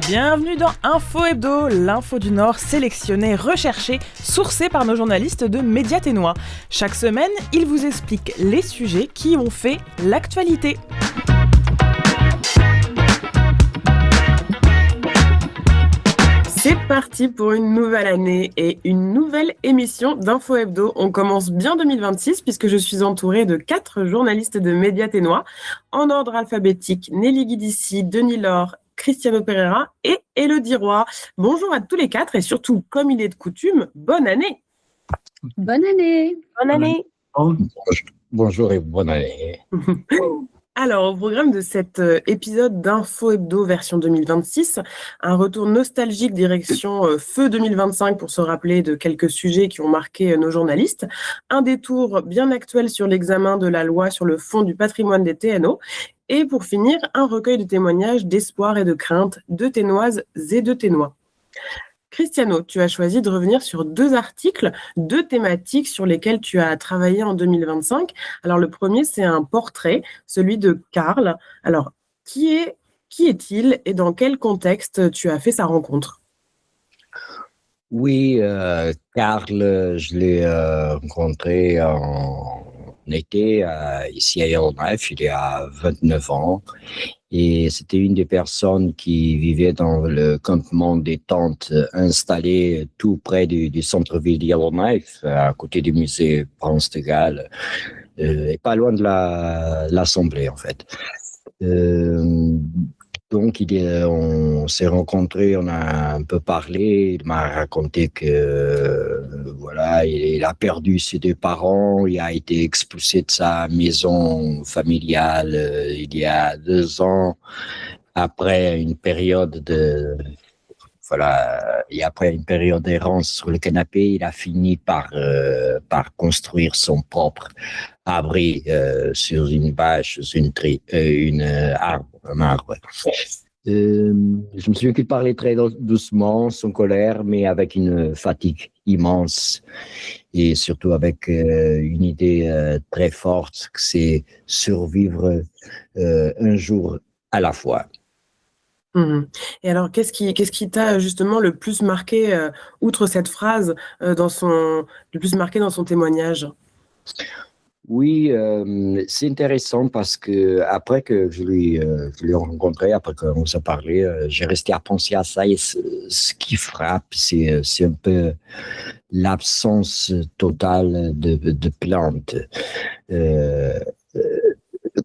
Bienvenue dans Info Hebdo, l'info du Nord sélectionnée, recherchée, sourcée par nos journalistes de Médias Ténois. Chaque semaine, ils vous expliquent les sujets qui ont fait l'actualité. C'est parti pour une nouvelle année et une nouvelle émission d'Info Hebdo. On commence bien 2026 puisque je suis entourée de 4 journalistes de Médias Ténois. En ordre alphabétique, Nelly Guidici, Denis Laure, Cristiano Pereira et Élodie Roy. Bonjour à tous les 4 et surtout, comme il est de coutume, bonne année. Bonne année. Bonne année. Bonjour et bonne année. Alors, au programme de cet épisode d'Info Hebdo version 2026, un retour nostalgique direction feu 2025 pour se rappeler de quelques sujets qui ont marqué nos journalistes, un détour bien actuel sur l'examen de la loi sur le fonds du patrimoine des TNO, et pour finir, un recueil de témoignages d'espoir et de crainte de Ténoises et de Ténois. Cristiano, tu as choisi de revenir sur 2 articles, 2 thématiques sur lesquelles tu as travaillé en 2025. Alors, le premier, c'est un portrait, celui de Karl. Alors, qui est-il et dans quel contexte tu as fait sa rencontre? Oui, Karl, je l'ai rencontré en été ici à Yellowknife, il y a 29 ans. Et c'était une des personnes qui vivait dans le campement des tentes installé tout près du centre-ville de Yellowknife, à côté du musée France de Galles, et pas loin de l'Assemblée en fait. Donc, on s'est rencontrés, on a un peu parlé. Il m'a raconté que voilà, il a perdu ses 2 parents, il a été expulsé de sa maison familiale il y a 2 ans, après une période d'errance sur le canapé. Il a fini par construire son propre abri sur une bâche, sur un arbre. Je me souviens qu'il parlait très doucement, sans colère, mais avec une fatigue immense et surtout avec une idée très forte que c'est survivre un jour à la fois. Et alors, qu'est-ce qui t'a justement le plus marqué, outre cette phrase, le plus marqué dans son témoignage? Oui, c'est intéressant parce que après que je l'ai rencontré, après qu'on s'est parlé, j'ai resté à penser à ça. Et ce qui frappe, c'est un peu l'absence totale de plantes.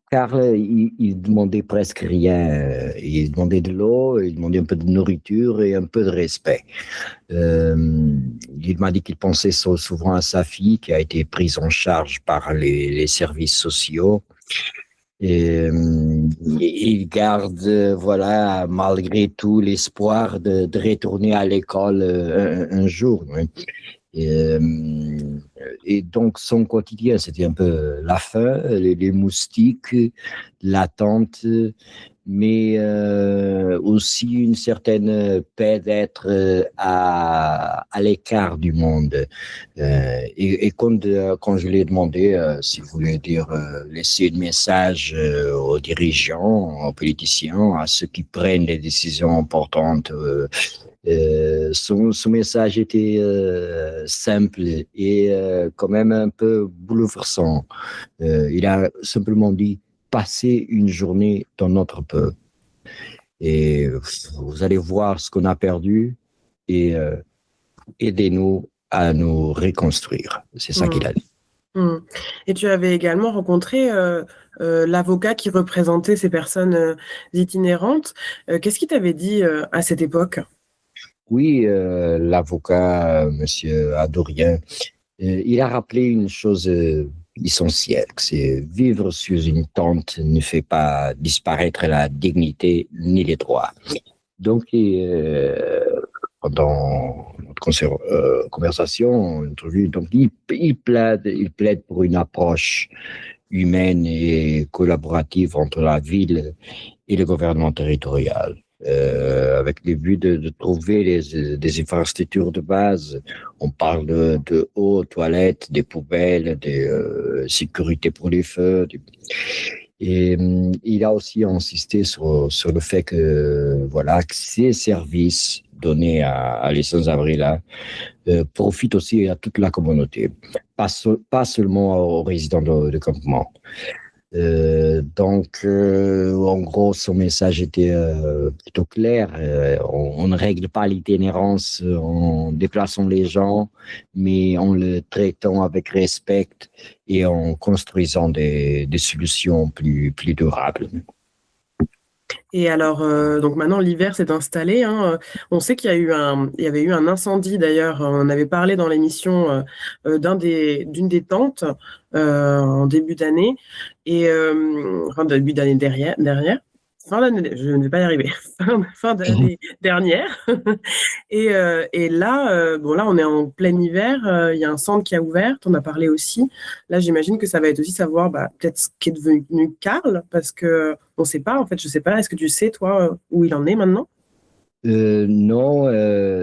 Karl, il demandait presque rien. Il demandait de l'eau, il demandait un peu de nourriture et un peu de respect. Il m'a dit qu'il pensait souvent à sa fille qui a été prise en charge par les services sociaux. Et il garde, voilà, malgré tout, l'espoir de retourner à l'école un jour. Oui. Et donc, son quotidien, c'était un peu la faim, les moustiques, l'attente, mais aussi une certaine paix d'être à l'écart du monde. Et quand je lui ai demandé s'il voulait laisser un message aux dirigeants, aux politiciens, à ceux qui prennent les décisions importantes, son message était simple et quand même un peu bouleversant. Il a simplement dit: passez une journée dans notre peuple et vous allez voir ce qu'on a perdu et aidez-nous à nous reconstruire. C'est ça qu'il a dit. Et tu avais également rencontré l'avocat qui représentait ces personnes itinérantes. Qu'est-ce qu'il t'avait dit à cette époque? Oui, l'avocat, monsieur Adorien, il a rappelé une chose essentielle, que c'est vivre sous une tente ne fait pas disparaître la dignité ni les droits. Donc, pendant notre conversation, entrevue, donc il plaide pour une approche humaine et collaborative entre la ville et le gouvernement territorial. Avec le but de trouver des infrastructures de base. On parle de eau, toilettes, des poubelles, de sécurité pour les feux. Et il a aussi insisté sur le fait que, voilà, que ces services donnés à les sans-abri là profitent aussi à toute la communauté, pas seulement aux résidents de campement. En gros, son message était plutôt clair. On ne règle pas l'itinérance en déplaçant les gens, mais en le traitant avec respect et en construisant des solutions plus durables. Et alors, donc maintenant, l'hiver s'est installé. Hein. On sait qu'il y avait eu un incendie d'ailleurs. On avait parlé dans l'émission d'une des tentes en début d'année enfin début d'année dernière. Fin d'année, je ne vais pas y arriver. Fin d'année dernière. Et là, bon là, on est en plein hiver. Il y a un centre qui a ouvert. On a parlé aussi. Là, j'imagine que ça va être aussi savoir peut-être ce qui est devenu Karl, parce que on ne sait pas. En fait, je ne sais pas. Est-ce que tu sais toi où il en est maintenant? Non,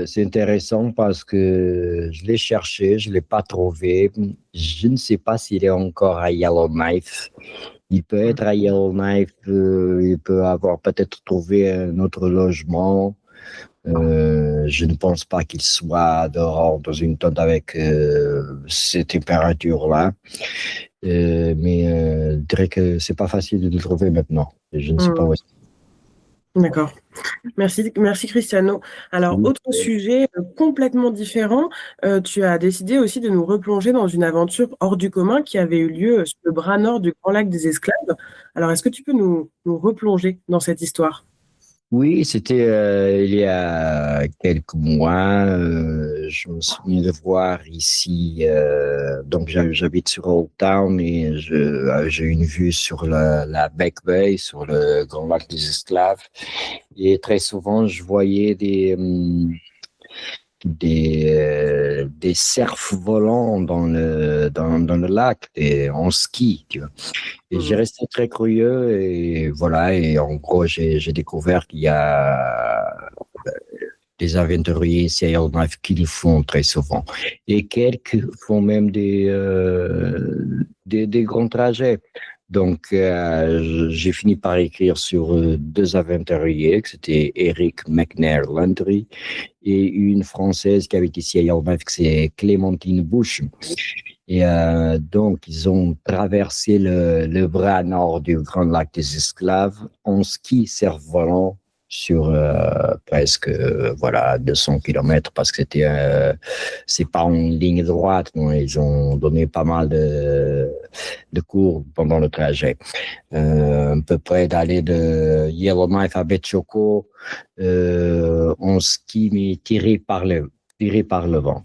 c'est intéressant parce que je l'ai cherché, je ne l'ai pas trouvé. Je ne sais pas s'il est encore à Yellowknife. Il peut être à Yellowknife, il peut avoir peut-être trouvé un autre logement. Je ne pense pas qu'il soit dehors dans une tente avec ces températures-là. Mais je dirais que c'est pas facile de le trouver maintenant. Je ne sais pas où est-ce. D'accord. Merci Cristiano. Alors, autre sujet complètement différent, tu as décidé aussi de nous replonger dans une aventure hors du commun qui avait eu lieu sur le bras nord du Grand Lac des Esclaves. Alors, est-ce que tu peux nous replonger dans cette histoire? Oui, c'était il y a quelques mois. Je me souviens de voir ici. Donc, j'habite sur Old Town et j'ai une vue sur la Back Bay, sur le Grand Lac des Esclaves. Et très souvent, je voyais des cerfs volants dans le lac en ski, tu vois. Et j'ai resté très curieux et voilà. Et en gros, j'ai découvert qu'il y a des aventuriers ici à Yellowknife qui le font très souvent. Et quelques font même des grands trajets. Donc, j'ai fini par écrire sur deux aventuriers, que c'était Eric McNair Landry et une Française qui habite ici à Yellowknife, que c'est Clémentine Bush. Et donc, ils ont traversé le bras nord du Grand Lac des Esclaves en ski cerf-volant sur presque 200 kilomètres parce que c'est pas une ligne droite. Non, ils ont donné pas mal de cours pendant le trajet. À peu près d'aller de Yellowknife à Betchoko en ski, mais tiré par le vent.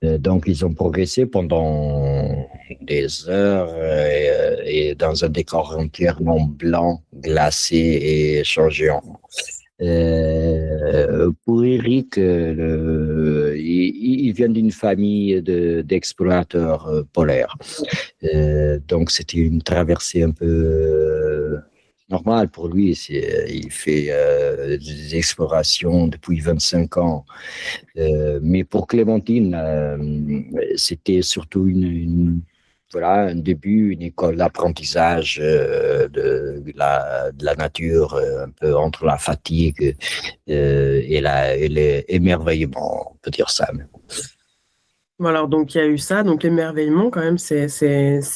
Donc, ils ont progressé pendant des heures et dans un décor entièrement blanc, glacé et changeant. Pour Eric, il vient d'une famille d'explorateurs polaires. Donc, c'était une traversée un peu normale pour lui. Il fait des explorations depuis 25 ans. Mais pour Clémentine, c'était surtout un début, une école d'apprentissage de la nature, un peu entre la fatigue et l'émerveillement, on peut dire ça. Alors, donc, il y a eu ça. Donc, l'émerveillement, quand même, c'est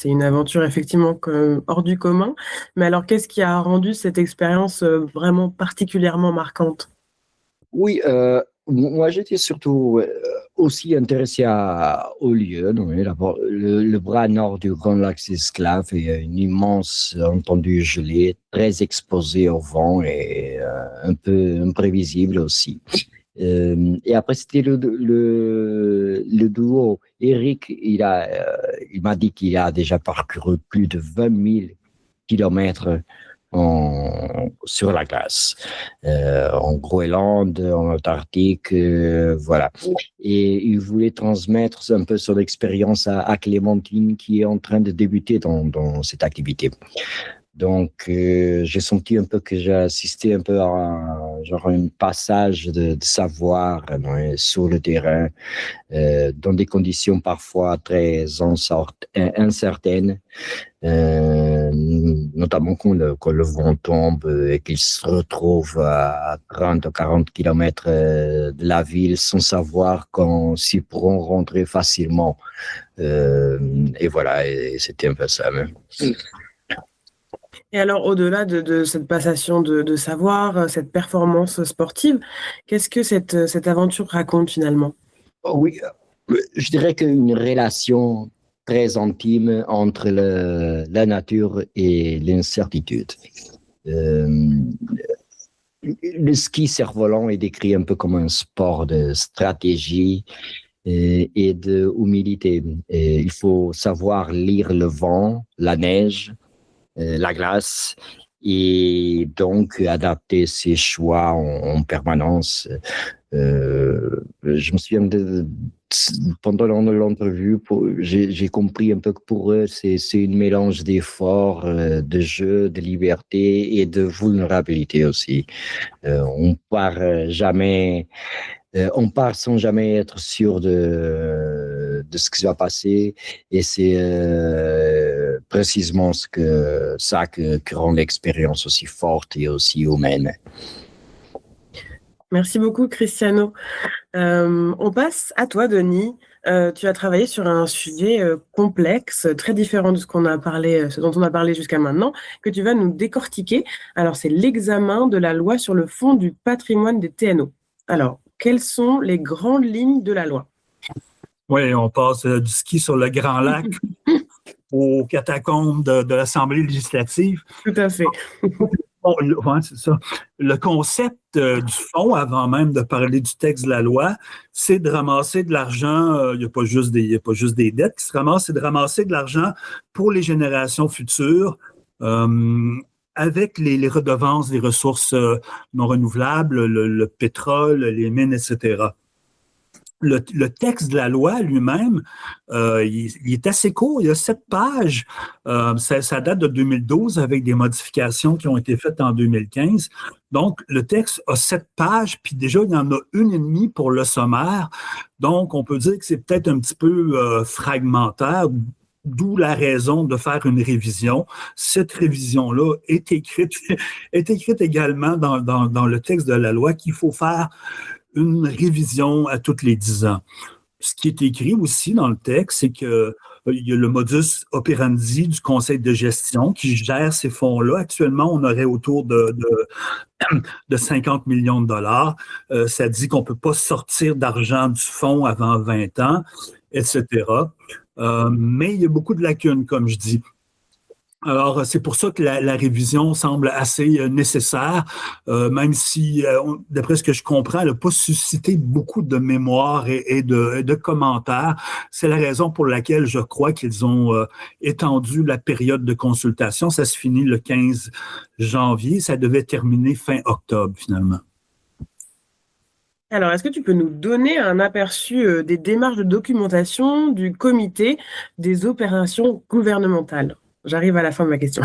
une aventure effectivement hors du commun. Mais alors, qu'est-ce qui a rendu cette expérience vraiment particulièrement marquante? Oui, moi j'étais surtout aussi intéressé au lieu. Donc, le bras nord du Grand Lac des Esclaves est une immense étendue gelée, très exposée au vent et un peu imprévisible aussi. Et après, c'était le duo. Eric, il m'a dit qu'il a déjà parcouru plus de 20 000 kilomètres sur la glace, en Groenland, en Antarctique, voilà. Et il voulait transmettre un peu son expérience à Clémentine qui est en train de débuter dans cette activité. Donc, j'ai senti un peu que j'ai assisté un peu à genre un passage de savoir sur le terrain dans des conditions parfois très incertaines, notamment quand le vent tombe et qu'ils se retrouvent à 30 ou 40 kilomètres de la ville sans savoir quand s'ils pourront rentrer facilement. Et voilà, et c'était un peu ça même. Et alors, au-delà de cette passation de savoir, cette performance sportive, qu'est-ce que cette aventure raconte finalement? Oui, je dirais qu'une relation très intime entre la nature et l'incertitude. Euh, le ski cerf-volant est décrit un peu comme un sport de stratégie et de humilité. Et il faut savoir lire le vent, la neige, la glace, et donc adapter ses choix en permanence. Je me souviens pendant l'entrevue, j'ai compris un peu que pour eux, c'est une mélange d'efforts, de jeu, de liberté et de vulnérabilité aussi. On part sans jamais être sûr de ce qui va passer, et c'est précisément ça que rend l'expérience aussi forte et aussi humaine. Merci beaucoup, Cristiano. On passe à toi, Denis. Tu as travaillé sur un sujet complexe, très différent de ce dont on a parlé jusqu'à maintenant, que tu vas nous décortiquer. Alors, c'est l'examen de la loi sur le fonds du patrimoine des TNO. Alors, quelles sont les grandes lignes de la loi? Oui, on passe du ski sur le Grand Lac aux catacombes de l'Assemblée législative. Tout à fait. Ouais, c'est ça. Le concept du fonds, avant même de parler du texte de la loi, c'est de ramasser de l'argent. Il n'y a pas juste des dettes qui se ramassent, c'est de ramasser de l'argent pour les générations futures avec les redevances des ressources non renouvelables, le pétrole, les mines, etc. Le texte de la loi lui-même, il est assez court, il y a 7 pages. Ça date de 2012 avec des modifications qui ont été faites en 2015. Donc, le texte a 7 pages, puis déjà, il y en a 1,5 pour le sommaire. Donc, on peut dire que c'est peut-être un petit peu fragmentaire, d'où la raison de faire une révision. Cette révision-là est écrite également dans le texte de la loi qu'il faut faire une révision à tous les 10 ans. Ce qui est écrit aussi dans le texte, c'est qu'il y a le modus operandi du conseil de gestion qui gère ces fonds-là. Actuellement, on aurait autour de 50 millions de dollars. Ça dit qu'on ne peut pas sortir d'argent du fonds avant 20 ans, etc. Mais il y a beaucoup de lacunes, comme je dis. Alors, c'est pour ça que la révision semble assez nécessaire, même si, d'après ce que je comprends, elle n'a pas suscité beaucoup de mémoire et de commentaires. C'est la raison pour laquelle je crois qu'ils ont étendu la période de consultation. Ça se finit le 15 janvier. Ça devait terminer fin octobre, finalement. Alors, est-ce que tu peux nous donner un aperçu des démarches de documentation du comité des opérations gouvernementales? J'arrive à la fin de ma question.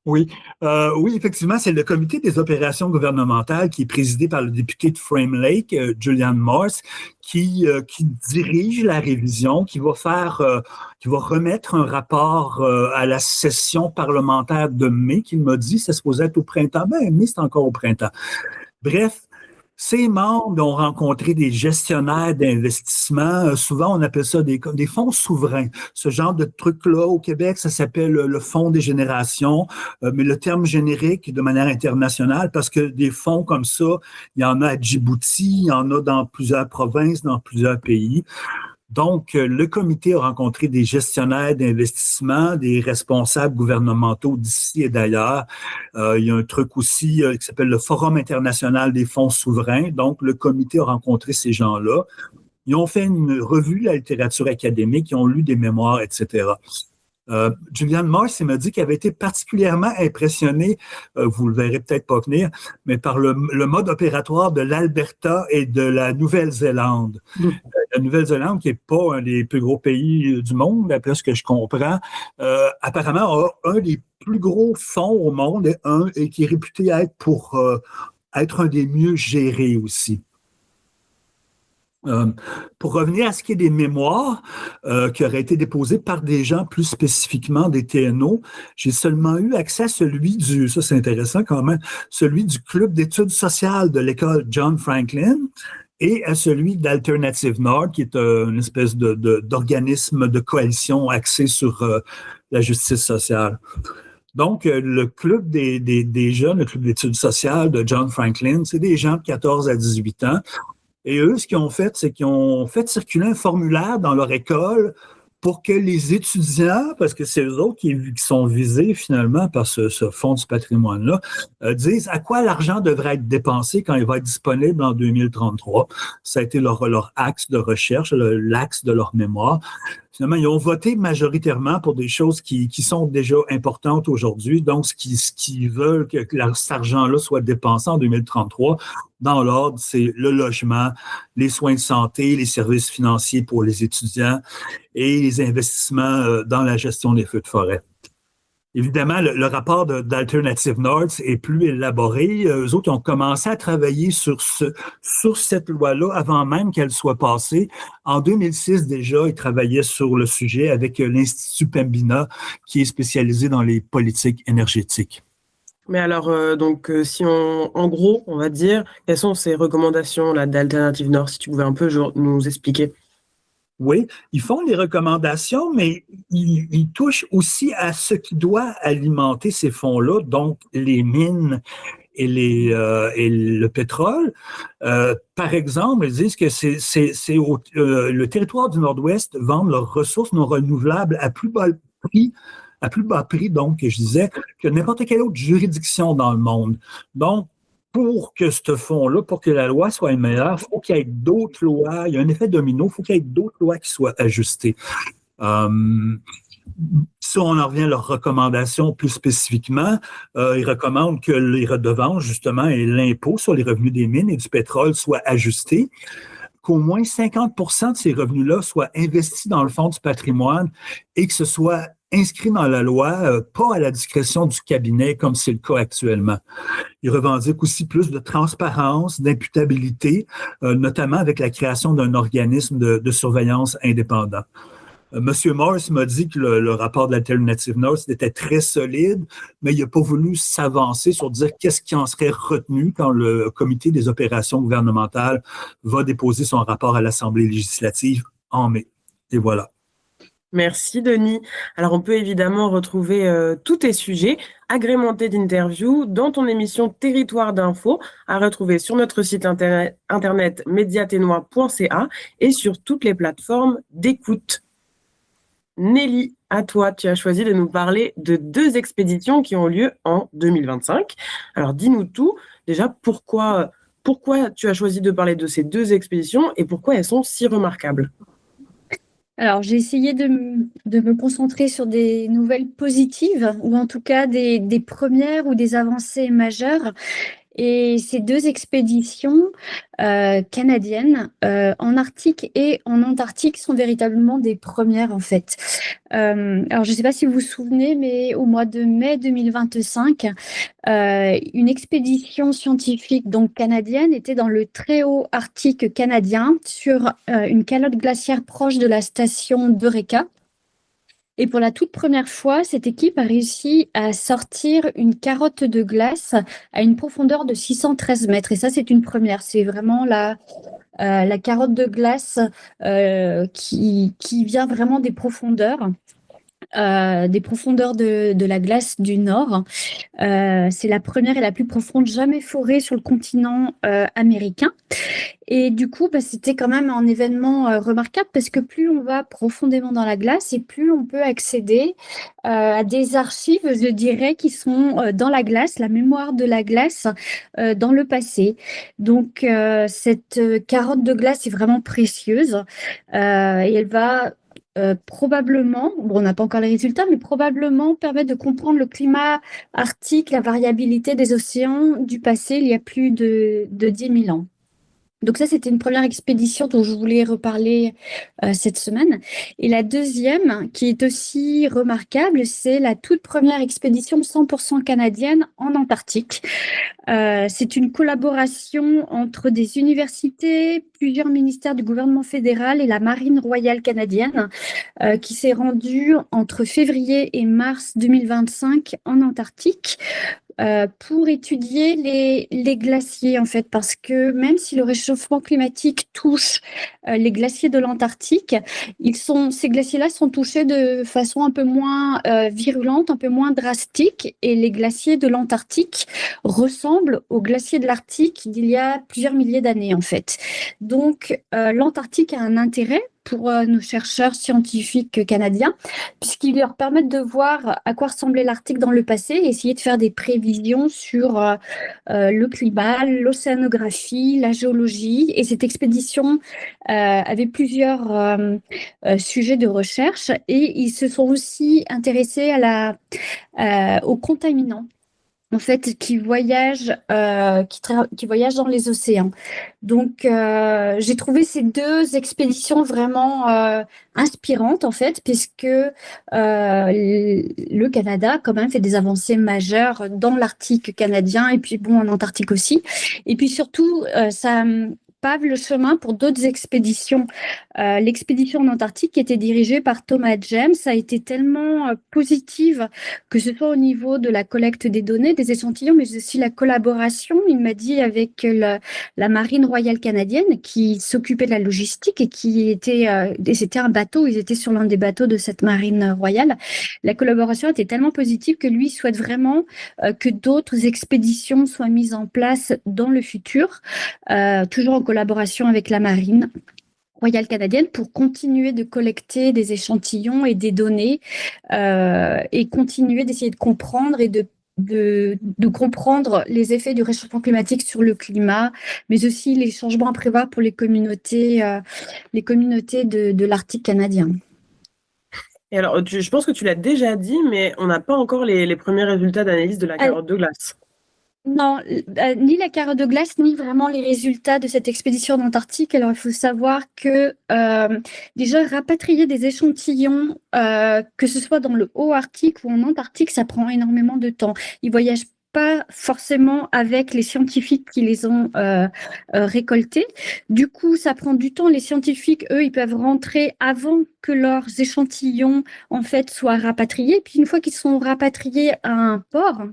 Oui, effectivement, c'est le comité des opérations gouvernementales qui est présidé par le député de Frame Lake, Julian Morse, qui dirige la révision, qui va remettre un rapport à la session parlementaire de mai, qu'il m'a dit, ça se posait être au printemps. Ben, mai, c'est encore au printemps. Bref, ces membres ont rencontré des gestionnaires d'investissement. Souvent, on appelle ça des fonds souverains. Ce genre de truc-là, au Québec, ça s'appelle le Fonds des générations, mais le terme générique de manière internationale, parce que des fonds comme ça, il y en a à Djibouti, il y en a dans plusieurs provinces, dans plusieurs pays. Donc, le comité a rencontré des gestionnaires d'investissement, des responsables gouvernementaux d'ici et d'ailleurs. Il y a un truc aussi qui s'appelle le Forum international des fonds souverains. Donc, le comité a rencontré ces gens-là. Ils ont fait une revue de la littérature académique, ils ont lu des mémoires, etc. Julian Morse, il m'a dit qu'il avait été particulièrement impressionné, vous le verrez peut-être pas venir, mais par le mode opératoire de l'Alberta et de la Nouvelle-Zélande. La Nouvelle-Zélande, qui n'est pas un des plus gros pays du monde, d'après ce que je comprends, apparemment a un des plus gros fonds au monde et qui est réputé être un des mieux gérés aussi. Pour revenir à ce qui est des mémoires qui auraient été déposées par des gens plus spécifiquement des TNO, j'ai seulement eu accès à ça c'est intéressant quand même, celui du Club d'études sociales de l'école John Franklin et à celui d'Alternative Nord, qui est une espèce d'organisme de coalition axé sur la justice sociale. Donc, le club des jeunes, le club d'études sociales de John Franklin, c'est des gens de 14 à 18 ans. Et eux, ce qu'ils ont fait, c'est qu'ils ont fait circuler un formulaire dans leur école pour que les étudiants, parce que c'est eux autres qui sont visés finalement par ce fonds du patrimoine-là, disent à quoi l'argent devrait être dépensé quand il va être disponible en 2033. Ça a été leur axe de recherche, l'axe de leur mémoire. Finalement, ils ont voté majoritairement pour des choses qui sont déjà importantes aujourd'hui. Donc, ce qu'ils veulent que cet argent-là soit dépensé en 2033, dans l'ordre, c'est le logement, les soins de santé, les services financiers pour les étudiants et les investissements dans la gestion des feux de forêt. Évidemment, le rapport d'Alternative North est plus élaboré. Eux autres ont commencé à travailler sur cette loi-là avant même qu'elle soit passée. En 2006, déjà, ils travaillaient sur le sujet avec l'Institut Pembina, qui est spécialisé dans les politiques énergétiques. Mais alors, si en gros, on va dire, quelles sont ces recommandations là, d'Alternative Nord, si tu pouvais un peu nous expliquer? Oui, ils font les recommandations, mais ils touchent aussi à ce qui doit alimenter ces fonds-là, donc les mines et le pétrole. Par exemple, ils disent que le territoire du Nord-Ouest vend leurs ressources non renouvelables à plus bas prix, donc, je disais, que n'importe quelle autre juridiction dans le monde. Donc, pour que ce fonds-là, pour que la loi soit meilleure, il faut qu'il y ait d'autres lois. Il y a un effet domino, il faut qu'il y ait d'autres lois qui soient ajustées. Si on en revient à leurs recommandations plus spécifiquement, ils recommandent que les redevances, justement, et l'impôt sur les revenus des mines et du pétrole soient ajustés, qu'au moins 50% de ces revenus-là soient investis dans le fonds du patrimoine et que ce soit inscrit dans la loi, pas à la discrétion du cabinet comme c'est le cas actuellement. Ils revendiquent aussi plus de transparence, d'imputabilité, notamment avec la création d'un organisme de surveillance indépendant. Monsieur Morse m'a dit que le rapport de l'Alternative North était très solide, mais il n'a pas voulu s'avancer sur dire qu'est-ce qui en serait retenu quand le comité des opérations gouvernementales va déposer son rapport à l'Assemblée législative en mai. Et voilà. Merci, Denis. Alors, on peut évidemment retrouver tous tes sujets agrémentés d'interviews dans ton émission Territoire d'info, à retrouver sur notre site internet mediatenois.ca et sur toutes les plateformes d'écoute. Nelly, à toi, tu as choisi de nous parler de 2 expéditions qui ont lieu en 2025. Alors, dis-nous tout. Déjà, pourquoi tu as choisi de parler de ces 2 expéditions et pourquoi elles sont si remarquables? Alors, j'ai essayé de me concentrer sur des nouvelles positives, ou en tout cas des premières ou des avancées majeures. Et ces 2 expéditions canadiennes en Arctique et en Antarctique sont véritablement des premières en fait. Alors je ne sais pas si vous vous souvenez, mais au mois de mai 2025, une expédition scientifique donc canadienne était dans le très haut Arctique canadien sur une calotte glaciaire proche de la station d'Eureka. Et pour la toute première fois, cette équipe a réussi à sortir une carotte de glace à une profondeur de 613 mètres. Et ça, c'est une première. C'est vraiment la carotte de glace qui vient vraiment des profondeurs. De la glace du Nord. C'est la première et la plus profonde jamais forée sur le continent américain. Et du coup, c'était quand même un événement remarquable parce que plus on va profondément dans la glace et plus on peut accéder à des archives, je dirais, qui sont dans la glace, la mémoire de la glace dans le passé. Donc, cette carotte de glace est vraiment précieuse et elle va probablement, bon, on n'a pas encore les résultats, mais probablement permettre de comprendre le climat arctique, la variabilité des océans du passé il y a plus de 10 000 ans. Donc ça, c'était une première expédition dont je voulais reparler cette semaine. Et la deuxième, qui est aussi remarquable, c'est la toute première expédition 100% canadienne en Antarctique. C'est une collaboration entre des universités, plusieurs ministères du gouvernement fédéral et la Marine royale canadienne qui s'est rendue entre février et mars 2025 en Antarctique pour étudier les glaciers, en fait, parce que même si le réchauffement climatique touche les glaciers de l'Antarctique, ces glaciers-là sont touchés de façon un peu moins virulente, un peu moins drastique, et les glaciers de l'Antarctique ressemblent aux glaciers de l'Arctique d'il y a plusieurs milliers d'années, en fait. Donc, l'Antarctique a un intérêt pour nos chercheurs scientifiques canadiens, puisqu'ils leur permettent de voir à quoi ressemblait l'Arctique dans le passé et essayer de faire des prévisions sur le climat, l'océanographie, la géologie. Et cette expédition avait plusieurs sujets de recherche et ils se sont aussi intéressés aux contaminants, en fait, qui voyagent dans les océans. Donc, j'ai trouvé ces deux expéditions vraiment inspirantes, en fait, puisque le Canada, quand même, fait des avancées majeures dans l'Arctique canadien et puis, bon, en Antarctique aussi. Et puis, surtout, ça pave le chemin pour d'autres expéditions. L'expédition en Antarctique qui était dirigée par Thomas James a été tellement positive, que ce soit au niveau de la collecte des données, des échantillons, mais aussi la collaboration, il m'a dit, avec la Marine royale canadienne qui s'occupait de la logistique et c'était un bateau, ils étaient sur l'un des bateaux de cette Marine royale. La collaboration était tellement positive que lui souhaite vraiment que d'autres expéditions soient mises en place dans le futur, toujours en collaboration avec la Marine royale canadienne pour continuer de collecter des échantillons et des données et continuer d'essayer de comprendre et de comprendre les effets du réchauffement climatique sur le climat, mais aussi les changements à prévoir pour les communautés de l'Arctique canadien. Et alors, je pense que tu l'as déjà dit, mais on n'a pas encore les premiers résultats d'analyse de la carotte de glace. Non, ni la carotte de glace, ni vraiment les résultats de cette expédition en Antarctique. Alors, il faut savoir que déjà, rapatrier des échantillons, que ce soit dans le haut Arctique ou en Antarctique, ça prend énormément de temps. Ils voyagent pas forcément avec les scientifiques qui les ont récoltés. Du coup, ça prend du temps. Les scientifiques, eux, ils peuvent rentrer avant que leurs échantillons, en fait, soient rapatriés. Puis, une fois qu'ils sont rapatriés à un port,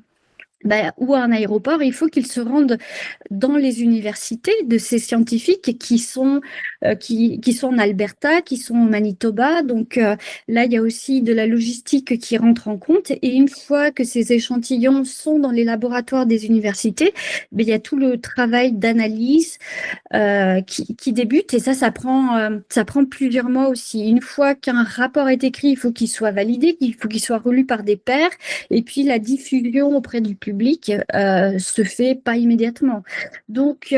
ou à un aéroport, il faut qu'ils se rendent dans les universités de ces scientifiques qui sont en Alberta, qui sont au Manitoba. Donc là, il y a aussi de la logistique qui rentre en compte. Et une fois que ces échantillons sont dans les laboratoires des universités, il y a tout le travail d'analyse qui débute. Et ça prend plusieurs mois aussi. Une fois qu'un rapport est écrit, il faut qu'il soit validé, il faut qu'il soit relu par des pairs. Et puis la diffusion auprès du public se fait pas immédiatement. Donc,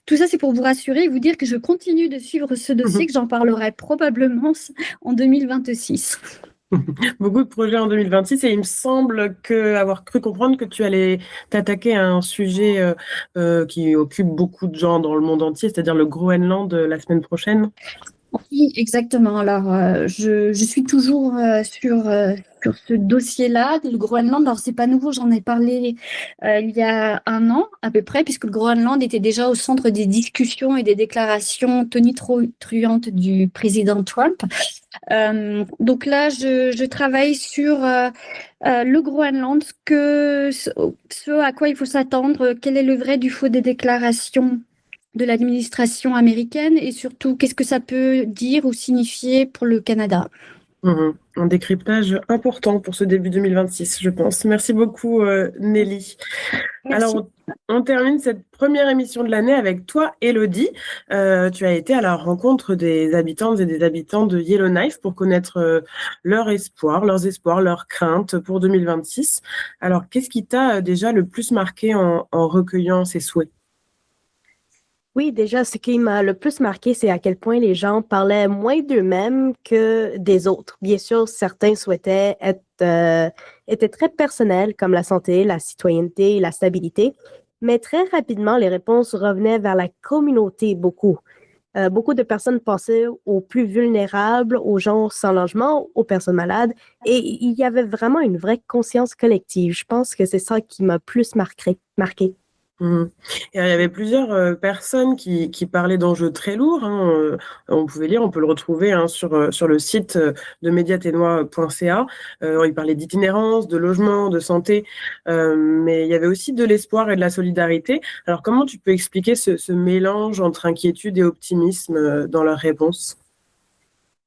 tout ça, c'est pour vous rassurer et vous dire que je continue de suivre ce dossier, que j'en parlerai probablement en 2026. Beaucoup de projets en 2026 et il me semble avoir cru comprendre que tu allais t'attaquer à un sujet qui occupe beaucoup de gens dans le monde entier, c'est-à-dire le Groenland la semaine prochaine. Oui, exactement. Alors, je suis toujours sur ce dossier-là, le Groenland. Alors, c'est pas nouveau, j'en ai parlé il y a un an à peu près, puisque le Groenland était déjà au centre des discussions et des déclarations tonitruantes du président Trump. Donc là, je travaille sur le Groenland, ce à quoi il faut s'attendre, quel est le vrai du faux des déclarations de l'administration américaine et surtout qu'est-ce que ça peut dire ou signifier pour le Canada. Un décryptage important pour ce début 2026, je pense. Merci beaucoup, Nelly. Merci. Alors, on termine cette première émission de l'année avec toi, Élodie. Tu as été à la rencontre des habitantes et des habitants de Yellowknife pour connaître leurs espoirs, leurs craintes pour 2026. Alors, qu'est-ce qui t'a déjà le plus marqué en recueillant ces souhaits ? Oui, déjà, ce qui m'a le plus marqué, c'est à quel point les gens parlaient moins d'eux-mêmes que des autres. Bien sûr, certains souhaitaient étaient très personnels, comme la santé, la citoyenneté, la stabilité, mais très rapidement, les réponses revenaient vers la communauté beaucoup. Beaucoup de personnes pensaient aux plus vulnérables, aux gens sans logement, aux personnes malades, et il y avait vraiment une vraie conscience collective. Je pense que c'est ça qui m'a plus marqué. Mhm. Et il y avait plusieurs personnes qui parlaient d'enjeux très lourds, hein, on pouvait lire, on peut le retrouver hein, sur le site de mediatenois.ca. Il parlait d'itinérance, de logement, de santé, mais il y avait aussi de l'espoir et de la solidarité. Alors comment tu peux expliquer ce mélange entre inquiétude et optimisme dans leurs réponses?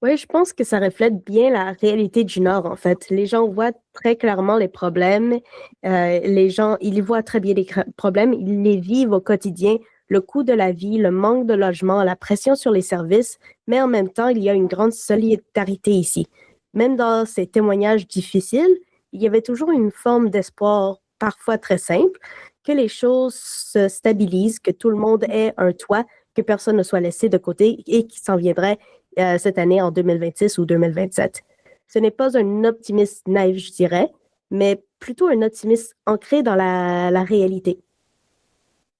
Oui, je pense que ça reflète bien la réalité du Nord, en fait. Les gens voient très clairement les problèmes. Les gens, ils voient très bien les problèmes, ils les vivent au quotidien. Le coût de la vie, le manque de logement, la pression sur les services, mais en même temps, il y a une grande solidarité ici. Même dans ces témoignages difficiles, il y avait toujours une forme d'espoir, parfois très simple, que les choses se stabilisent, que tout le monde ait un toit, que personne ne soit laissé de côté et qui s'en viendrait cette année en 2026 ou 2027. Ce n'est pas un optimisme naïf, je dirais, mais plutôt un optimisme ancré dans la réalité.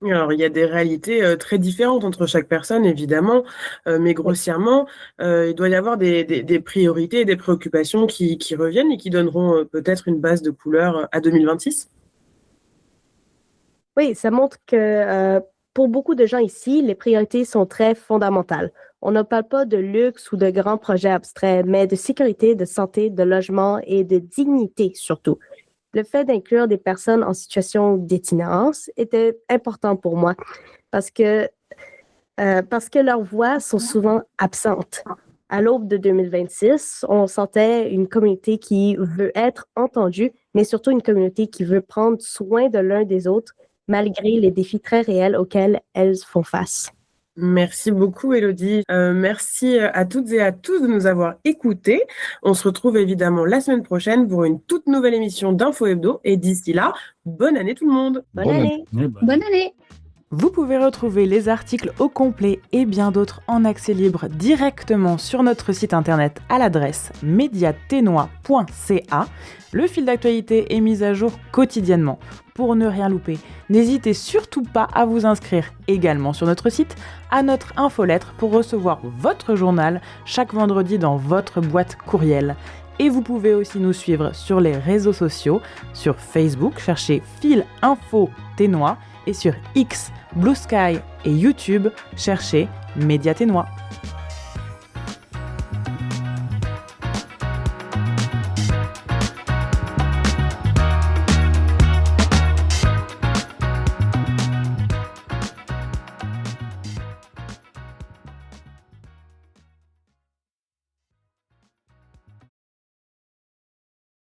Alors, il y a des réalités très différentes entre chaque personne, évidemment, mais grossièrement, il doit y avoir des priorités et des préoccupations qui reviennent et qui donneront peut-être une base de couleur à 2026. Oui, ça montre que pour beaucoup de gens ici, les priorités sont très fondamentales. On ne parle pas de luxe ou de grands projets abstraits, mais de sécurité, de santé, de logement et de dignité surtout. Le fait d'inclure des personnes en situation d'itinérance était important pour moi parce que, parce que leurs voix sont souvent absentes. À l'aube de 2026, on sentait une communauté qui veut être entendue, mais surtout une communauté qui veut prendre soin de l'un des autres malgré les défis très réels auxquels elles font face. Merci beaucoup, Élodie. Merci à toutes et à tous de nous avoir écoutés. On se retrouve évidemment la semaine prochaine pour une toute nouvelle émission d'Info Hebdo. Et d'ici là, bonne année tout le monde. Bonne année! Bonne année! Vous pouvez retrouver les articles au complet et bien d'autres en accès libre directement sur notre site internet à l'adresse mediatenois.ca. Le fil d'actualité est mis à jour quotidiennement. Pour ne rien louper, n'hésitez surtout pas à vous inscrire également sur notre site à notre infolettre pour recevoir votre journal chaque vendredi dans votre boîte courriel. Et vous pouvez aussi nous suivre sur les réseaux sociaux, sur Facebook, cherchez Fil Info Ténois, et sur X, Blue Sky et YouTube, cherchez Mediatenois.